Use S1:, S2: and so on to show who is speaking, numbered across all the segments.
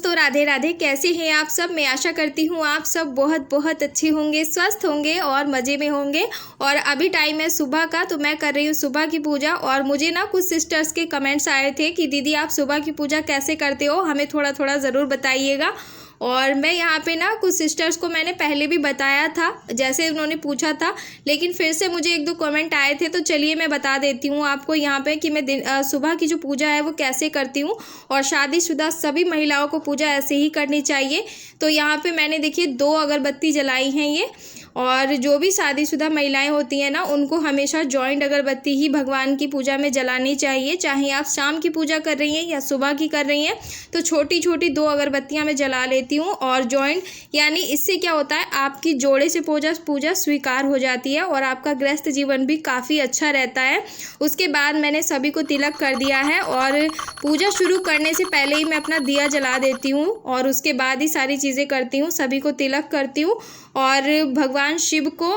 S1: दोस्तों, राधे राधे। कैसे हैं आप सब? मैं आशा करती हूँ आप सब बहुत बहुत अच्छे होंगे, स्वस्थ होंगे और मज़े में होंगे। और अभी टाइम है सुबह का, तो मैं कर रही हूँ सुबह की पूजा। और मुझे ना कुछ सिस्टर्स के कमेंट्स आए थे कि दीदी आप सुबह की पूजा कैसे करते हो, हमें थोड़ा थोड़ा ज़रूर बताइएगा। और मैं यहाँ पे ना कुछ सिस्टर्स को मैंने पहले भी बताया था, जैसे उन्होंने पूछा था, लेकिन फिर से मुझे एक दो कमेंट आए थे, तो चलिए मैं बता देती हूँ आपको यहाँ पे कि मैं सुबह की जो पूजा है वो कैसे करती हूँ। और शादीशुदा सभी महिलाओं को पूजा ऐसे ही करनी चाहिए। तो यहाँ पे मैंने देखिए 2 अगरबत्ती जलाई हैं ये। और जो भी शादीशुदा महिलाएं होती हैं ना, उनको हमेशा जॉइंट अगरबत्ती ही भगवान की पूजा में जलानी चाहिए। चाहे आप शाम की पूजा कर रही हैं या सुबह की कर रही हैं, तो छोटी छोटी 2 अगरबत्तियां मैं जला लेती हूँ। और जॉइंट यानी इससे क्या होता है, आपकी जोड़े से पूजा स्वीकार हो जाती है और आपका गृहस्थ जीवन भी काफ़ी अच्छा रहता है। उसके बाद मैंने सभी को तिलक कर दिया है और पूजा शुरू करने से पहले ही मैं अपना दिया जला देती हूँ और उसके बाद ही सारी चीज़ें करती हूँ। सभी को तिलक करती हूँ और भगवान शिव को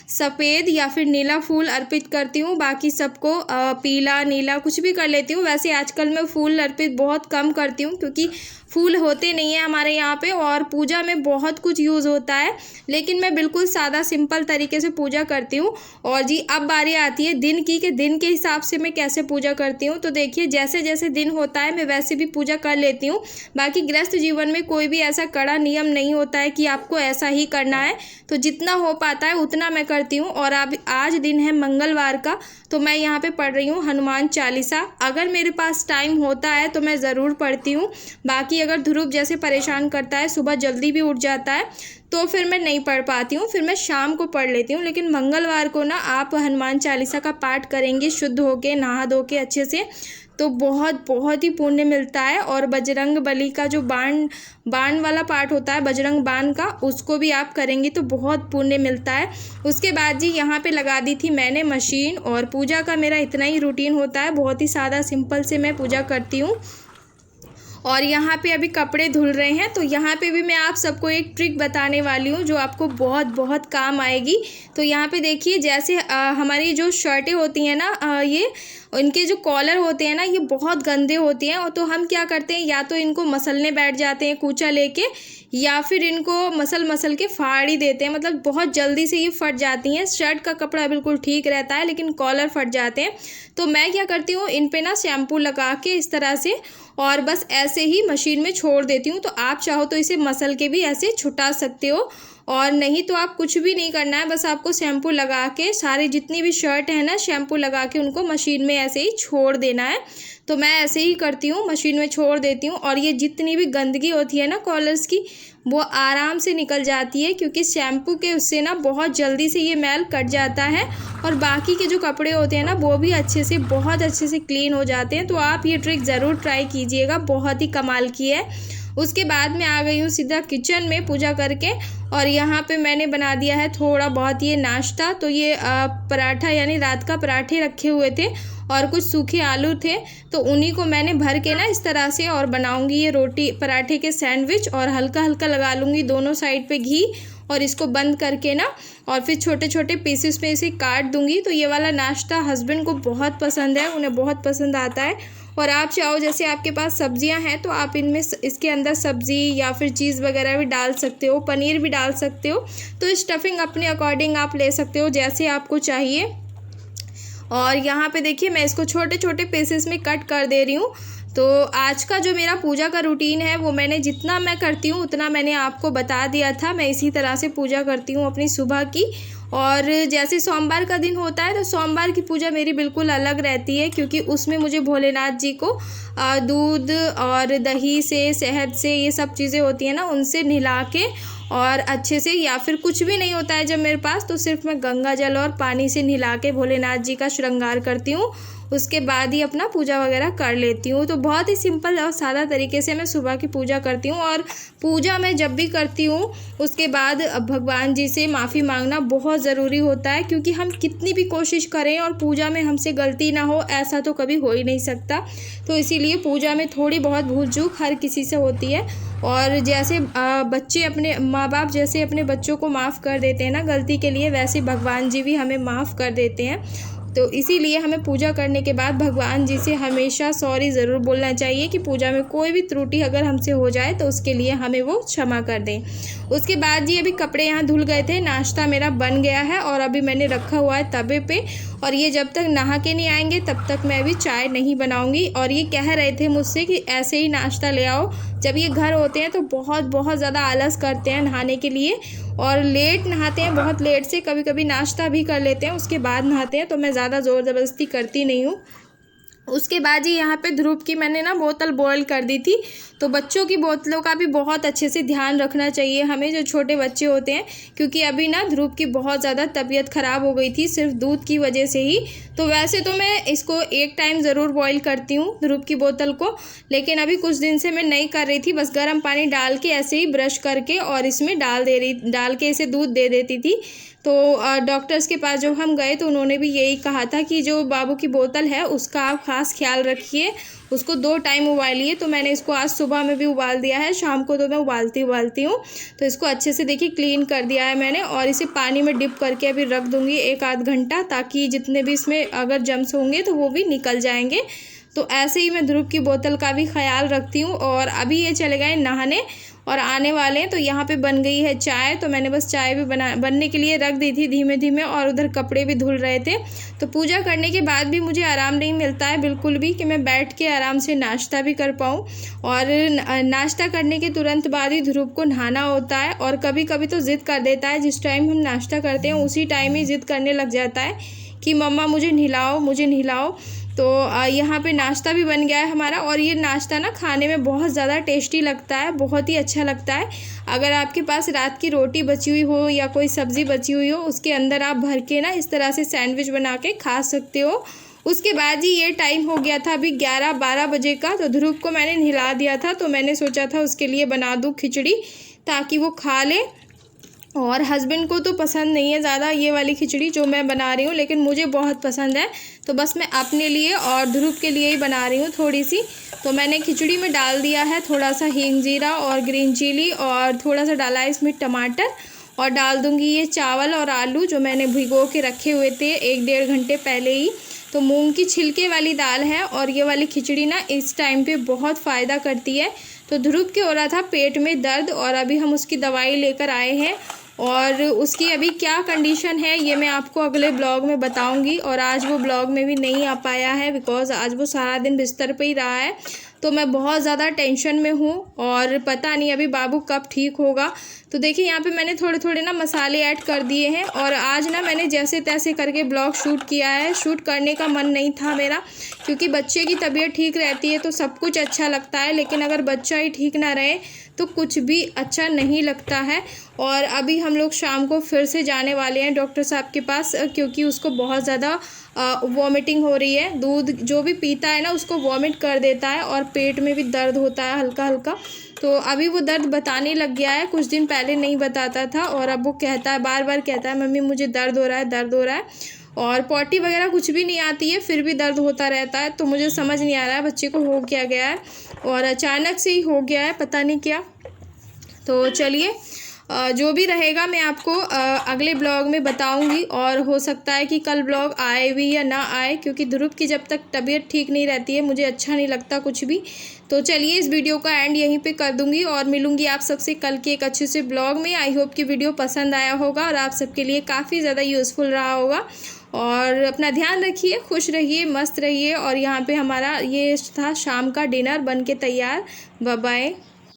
S1: सफ़ेद या फिर नीला फूल अर्पित करती हूँ। बाकी सबको पीला नीला कुछ भी कर लेती हूँ। वैसे आजकल मैं फूल अर्पित बहुत कम करती हूँ, क्योंकि फूल होते नहीं हैं हमारे यहाँ पे और पूजा में बहुत कुछ यूज़ होता है। लेकिन मैं बिल्कुल सादा सिंपल तरीके से पूजा करती हूँ। और जी अब बारी आती है दिन की, कि दिन के हिसाब से मैं कैसे पूजा करती हूँ। तो देखिए जैसे जैसे दिन होता है मैं वैसे भी पूजा कर लेती हूँ। बाकी गृहस्थ जीवन में कोई भी ऐसा कड़ा नियम नहीं होता है कि आपको ऐसा ही करना है, तो जितना हो पाता है उतना मैं करती हूँ। और अब आज दिन है मंगलवार का, तो मैं यहाँ पे पढ़ रही हूँ हनुमान चालीसा। अगर मेरे पास टाइम होता है तो मैं ज़रूर पढ़ती हूँ। बाकी अगर ध्रुव जैसे परेशान करता है, सुबह जल्दी भी उठ जाता है, तो फिर मैं नहीं पढ़ पाती हूँ, फिर मैं शाम को पढ़ लेती हूँ। लेकिन मंगलवार को ना आप हनुमान चालीसा का पाठ करेंगे शुद्ध होके, नहा धो के अच्छे से, तो बहुत बहुत ही पुण्य मिलता है। और बजरंग बली का जो बाण वाला पाठ होता है, बजरंग बाण का, उसको भी आप करेंगे तो बहुत पुण्य मिलता है। उसके बाद जी यहाँ पे लगा दी थी मैंने मशीन। और पूजा का मेरा इतना ही रूटीन होता है, बहुत ही सादा सिंपल से मैं पूजा करती हूँ। और यहाँ पे अभी कपड़े धुल रहे हैं, तो यहाँ पे भी मैं आप सबको एक ट्रिक बताने वाली हूँ जो आपको बहुत बहुत काम आएगी। तो यहाँ पे देखिए, जैसे हमारी जो शर्टें होती हैं ना, ये इनके जो कॉलर होते हैं ना, ये बहुत गंदे होते हैं। और तो हम क्या करते हैं, या तो इनको मसलने बैठ जाते हैं कूचा लेके, या फिर इनको मसल के फाड़ ही देते हैं। मतलब बहुत जल्दी से ये फट जाती हैं। शर्ट का कपड़ा बिल्कुल ठीक रहता है, लेकिन कॉलर फट जाते हैं। तो मैं क्या करती हूँ, इन पे ना शैम्पू लगा के इस तरह से, और बस ऐसे ही मशीन में छोड़ देती हूँ। तो आप चाहो तो इसे मसल के भी ऐसे छुटा सकते हो, और नहीं तो आप कुछ भी नहीं करना है, बस आपको शैम्पू लगा के सारी जितनी भी शर्ट है ना, शैम्पू लगा के उनको मशीन में ऐसे ही छोड़ देना है। तो मैं ऐसे ही करती हूँ, मशीन में छोड़ देती हूँ। और ये जितनी भी गंदगी होती है ना कॉलर्स की, वो आराम से निकल जाती है, क्योंकि शैम्पू के उससे ना बहुत जल्दी से ये मैल कट जाता है। और बाकी के जो कपड़े होते हैं ना, वो भी बहुत अच्छे से क्लीन हो जाते हैं। तो आप ये ट्रिक ज़रूर ट्राई कीजिएगा, बहुत ही कमाल की है। उसके बाद मैं आ गई हूँ सीधा किचन में पूजा करके। और यहाँ पे मैंने बना दिया है थोड़ा बहुत ये नाश्ता। तो ये पराठा, यानी रात का पराठे रखे हुए थे और कुछ सूखे आलू थे, तो उन्हीं को मैंने भर के ना इस तरह से और बनाऊंगी ये रोटी पराठे के सैंडविच। और हल्का हल्का लगा लूँगी दोनों साइड पे घी, और इसको बंद करके ना, और फिर छोटे छोटे पीसेस में इसे काट दूंगी। तो ये वाला नाश्ता हस्बैंड को बहुत पसंद है, उन्हें बहुत पसंद आता है। और आप चाहो, जैसे आपके पास सब्जियां हैं, तो आप इनमें इसके अंदर सब्ज़ी या फिर चीज़ वगैरह भी डाल सकते हो, पनीर भी डाल सकते हो। तो स्टफिंग अपने अकॉर्डिंग आप ले सकते हो, जैसे आपको चाहिए। और यहाँ पे देखिए मैं इसको छोटे छोटे पीसेस में कट कर दे रही हूँ। तो आज का जो मेरा पूजा का रूटीन है, वो मैंने जितना मैं करती हूँ उतना मैंने आपको बता दिया था। मैं इसी तरह से पूजा करती हूँ अपनी सुबह की। और जैसे सोमवार का दिन होता है, तो सोमवार की पूजा मेरी बिल्कुल अलग रहती है, क्योंकि उसमें मुझे भोलेनाथ जी को दूध और दही से, शहद से, ये सब चीज़ें होती हैं ना, उनसे नहला के और अच्छे से, या फिर कुछ भी नहीं होता है जब मेरे पास, तो सिर्फ मैं गंगा जल और पानी से नहला के भोलेनाथ जी का श्रृंगार करती हूँ। उसके बाद ही अपना पूजा वगैरह कर लेती हूँ। तो बहुत ही सिंपल और सादा तरीके से मैं सुबह की पूजा करती हूँ। और पूजा मैं जब भी करती हूँ, उसके बाद भगवान जी से माफ़ी मांगना बहुत ज़रूरी होता है, क्योंकि हम कितनी भी कोशिश करें और पूजा में हमसे गलती ना हो, ऐसा तो कभी हो ही नहीं सकता। तो इसीलिए पूजा में थोड़ी बहुत भूल चूक हर किसी से होती है। और जैसे बच्चे अपने माँ बाप जैसे अपने बच्चों को माफ़ कर देते हैं ना गलती के लिए, वैसे भगवान जी भी हमें माफ़ कर देते हैं। तो इसीलिए हमें पूजा करने के बाद भगवान जी से हमेशा सॉरी ज़रूर बोलना चाहिए कि पूजा में कोई भी त्रुटि अगर हमसे हो जाए तो उसके लिए हमें वो क्षमा कर दें। उसके बाद जी अभी कपड़े यहाँ धुल गए थे, नाश्ता मेरा बन गया है और अभी मैंने रखा हुआ है तवे पे, और ये जब तक नहा के नहीं आएंगे तब तक मैं अभी चाय नहीं बनाऊंगी। और ये कह रहे थे मुझसे कि ऐसे ही नाश्ता ले आओ, जब ये घर होते हैं तो बहुत ज़्यादा आलस करते हैं नहाने के लिए और लेट नहाते हैं, बहुत लेट से, कभी कभी नाश्ता भी कर लेते हैं उसके बाद नहाते हैं, तो मैं ज़्यादा ज़ोर ज़बरदस्ती करती नहीं हूँ। उसके बाद ही यहाँ पे ध्रुव की मैंने ना बोतल बॉयल कर दी थी। तो बच्चों की बोतलों का भी बहुत अच्छे से ध्यान रखना चाहिए हमें, जो छोटे बच्चे होते हैं, क्योंकि अभी ना ध्रुव की बहुत ज़्यादा तबीयत ख़राब हो गई थी सिर्फ दूध की वजह से ही। तो वैसे तो मैं इसको एक टाइम ज़रूर बॉयल करती हूँ ध्रुव की बोतल को, लेकिन अभी कुछ दिन से मैं नहीं कर रही थी, बस गर्म पानी डाल के ऐसे ही ब्रश करके और इसमें डाल के इसे दूध दे देती थी। तो डॉक्टर्स के पास जब हम गए तो उन्होंने भी यही कहा था कि जो बाबू की बोतल है उसका आप ख़ास ख्याल रखिए, उसको 2 टाइम उबालिए। तो मैंने इसको आज सुबह में भी उबाल दिया है, शाम को तो मैं उबालती हूँ। तो इसको अच्छे से देखिए क्लीन कर दिया है मैंने, और इसे पानी में डिप करके अभी रख दूँगी 1 आध घंटा, ताकि जितने भी इसमें अगर जम्स होंगे तो वो भी निकल जाएंगे। तो ऐसे ही मैं ध्रुव की बोतल का भी ख्याल रखती हूँ। और अभी ये चले गए नहाने और आने वाले हैं। तो यहाँ पे बन गई है चाय, तो मैंने बस चाय भी बनने के लिए रख दी थी धीमे धीमे, और उधर कपड़े भी धुल रहे थे। तो पूजा करने के बाद भी मुझे आराम नहीं मिलता है बिल्कुल भी कि मैं बैठ के आराम से नाश्ता भी कर पाऊँ। और नाश्ता करने के तुरंत बाद ही ध्रुव को नहाना होता है, और कभी कभी तो ज़िद कर देता है, जिस टाइम हम नाश्ता करते हैं उसी टाइम ही ज़िद करने लग जाता है कि मम्मा मुझे नहलाओ। तो यहाँ पे नाश्ता भी बन गया है हमारा, और ये नाश्ता ना खाने में बहुत ज़्यादा टेस्टी लगता है, बहुत ही अच्छा लगता है। अगर आपके पास रात की रोटी बची हुई हो या कोई सब्ज़ी बची हुई हो, उसके अंदर आप भर के ना इस तरह से सैंडविच बना के खा सकते हो। उसके बाद ही ये टाइम हो गया था अभी 11-12 बजे का। तो ध्रुव को मैंने नहला दिया था, तो मैंने सोचा था उसके लिए बना दूँ खिचड़ी ताकि वो खा ले। और हस्बैंड को तो पसंद नहीं है ज़्यादा ये वाली खिचड़ी जो मैं बना रही हूँ, लेकिन मुझे बहुत पसंद है, तो बस मैं अपने लिए और ध्रुव के लिए ही बना रही हूँ थोड़ी सी। तो मैंने खिचड़ी में डाल दिया है थोड़ा सा हींग जीरा और ग्रीन चिली, और थोड़ा सा डाला है इसमें टमाटर, और डाल दूँगी ये चावल और आलू जो मैंने भिगो के रखे हुए थे 1-1.5 घंटे पहले ही। तो मूंग की छिलके वाली दाल है, और ये वाली खिचड़ी ना इस टाइम पे बहुत फ़ायदा करती है। तो ध्रुव के हो रहा था पेट में दर्द, और अभी हम उसकी दवाई लेकर आए हैं, और उसकी अभी क्या कंडीशन है ये मैं आपको अगले ब्लॉग में बताऊंगी। और आज वो ब्लॉग में भी नहीं आ पाया है बिकॉज़ आज वो सारा दिन बिस्तर पे ही रहा है, तो मैं बहुत ज़्यादा टेंशन में हूँ, और पता नहीं अभी बाबू कब ठीक होगा। तो देखिए यहाँ पे मैंने थोड़े थोड़े ना मसाले ऐड कर दिए हैं, और आज ना मैंने जैसे तैसे करके ब्लॉग शूट किया है। शूट करने का मन नहीं था मेरा, क्योंकि बच्चे की तबीयत ठीक रहती है तो सब कुछ अच्छा लगता है, लेकिन अगर बच्चा ही ठीक ना रहे तो कुछ भी अच्छा नहीं लगता है। और अभी हम लोग शाम को फिर से जाने वाले हैं डॉक्टर साहब के पास, क्योंकि उसको बहुत ज़्यादा वॉमिटिंग हो रही है। दूध जो भी पीता है ना उसको वॉमिट कर देता है, और पेट में भी दर्द होता है हल्का हल्का। तो अभी वो दर्द बताने लग गया है, कुछ दिन पहले नहीं बताता था, और अब वो कहता है, बार बार कहता है, मम्मी मुझे दर्द हो रहा है। और पॉटी वगैरह कुछ भी नहीं आती है फिर भी दर्द होता रहता है। तो मुझे समझ नहीं आ रहा है बच्चे को हो क्या गया है, और अचानक से ही हो गया है, पता नहीं क्या। तो चलिए जो भी रहेगा मैं आपको अगले ब्लॉग में बताऊंगी, और हो सकता है कि कल ब्लॉग आए भी या ना आए, क्योंकि ध्रुव की जब तक तबीयत ठीक नहीं रहती है मुझे अच्छा नहीं लगता कुछ भी। तो चलिए इस वीडियो का एंड यहीं पे कर दूंगी, और मिलूंगी आप सबसे कल के एक अच्छे से ब्लॉग में। आई होप कि वीडियो पसंद आया होगा और आप सबके लिए काफ़ी ज़्यादा यूज़फुल रहा होगा। और अपना ध्यान रखिए, खुश रहिए, मस्त रहिए। और यहाँ पे हमारा ये था शाम का डिनर बन के तैयार। Bye bye.